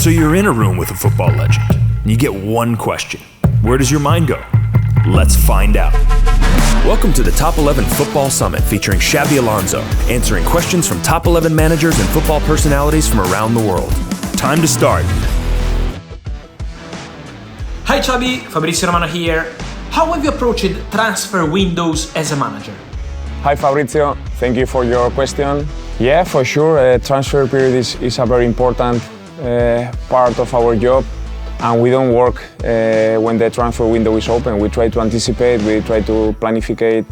So you're in a room with a football legend, and you get one question. Where does your mind go? Let's find out. Welcome to the Top 11 Football Summit featuring Xabi Alonso, answering questions from top 11 managers and football personalities from around the world. Time to start. Hi Xabi, Fabrizio Romano here. How have you approached transfer windows as a manager? Hi Fabrizio, thank you for your question. Yeah, for sure, transfer period is a very important part of our job, and we don't work when the transfer window is open. We try to anticipate, we try to planificate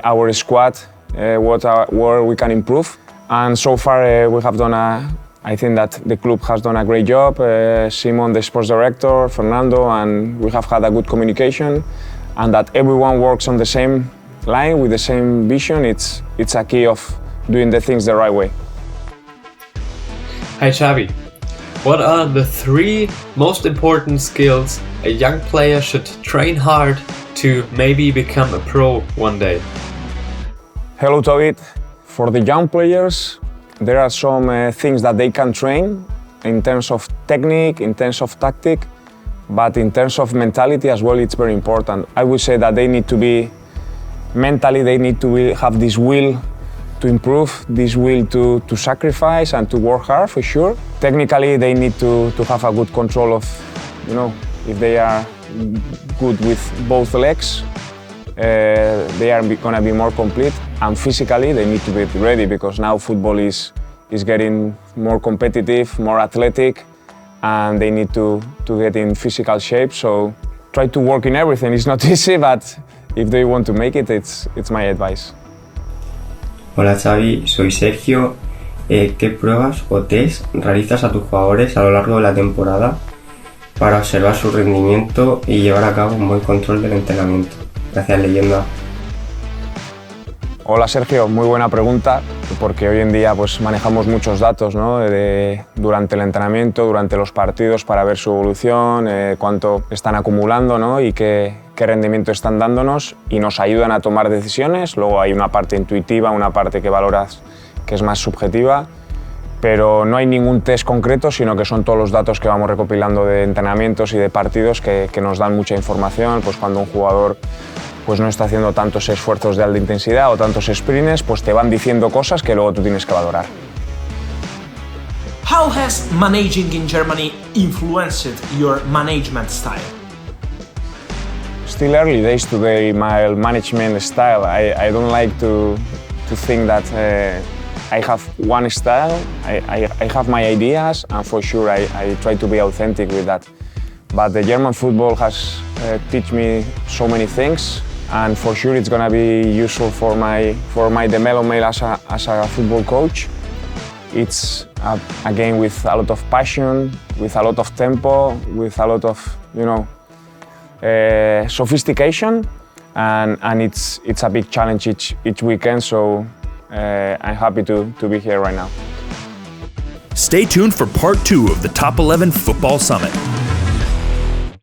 our squad, where we can improve. And so far we have done I think that the club has done a great job. Simon, the sports director, Fernando, and we have had a good communication, and that everyone works on the same line with the same vision. It's a key of doing the things the right way. Hi Xabi, what are the 3 most important skills a young player should train hard to maybe become a pro one day? Hello David. For the young players, there are some things that they can train in terms of technique, in terms of tactic, but in terms of mentality as well, it's very important. I would say that they need to be mentally, they need to have this will to improve, this will to sacrifice and to work hard for sure. Technically, they need to have a good control of, if they are good with both legs, they are going to be more complete. And physically, they need to be ready, because now football is getting more competitive, more athletic, and they need to get in physical shape. So try to work in everything. It's not easy, but if they want to make it, it's my advice. Hola Xavi, soy Sergio. ¿Qué pruebas o test realizas a tus jugadores a lo largo de la temporada para observar su rendimiento y llevar a cabo un buen control del entrenamiento? Gracias, leyenda. Hola Sergio, muy buena pregunta, porque hoy en día pues manejamos muchos datos, ¿no? Durante el entrenamiento, durante los partidos, para ver su evolución, cuánto están acumulando, ¿no? Y qué rendimiento están dándonos, y nos ayudan a tomar decisiones. Luego hay una parte intuitiva, una parte que valoras que es más subjetiva, pero no hay ningún test concreto, sino que son todos los datos que vamos recopilando de entrenamientos y de partidos que nos dan mucha información. Pues cuando un jugador pues no está haciendo tantos esfuerzos de alta intensidad o tantos sprints, pues te van diciendo cosas que luego tú tienes que valorar. How has managing in Germany influenced your management style? Still early days today, my management style. I don't like to think that I have one style. I have my ideas, and for sure I try to be authentic with that. But the German football has taught me so many things, and for sure it's gonna be useful for my development as a football coach. It's a game with a lot of passion, with a lot of tempo, with a lot of sophistication, and it's a big challenge each weekend. So I'm happy to be here right now. Stay tuned for part 2 of the Top 11 Football Summit.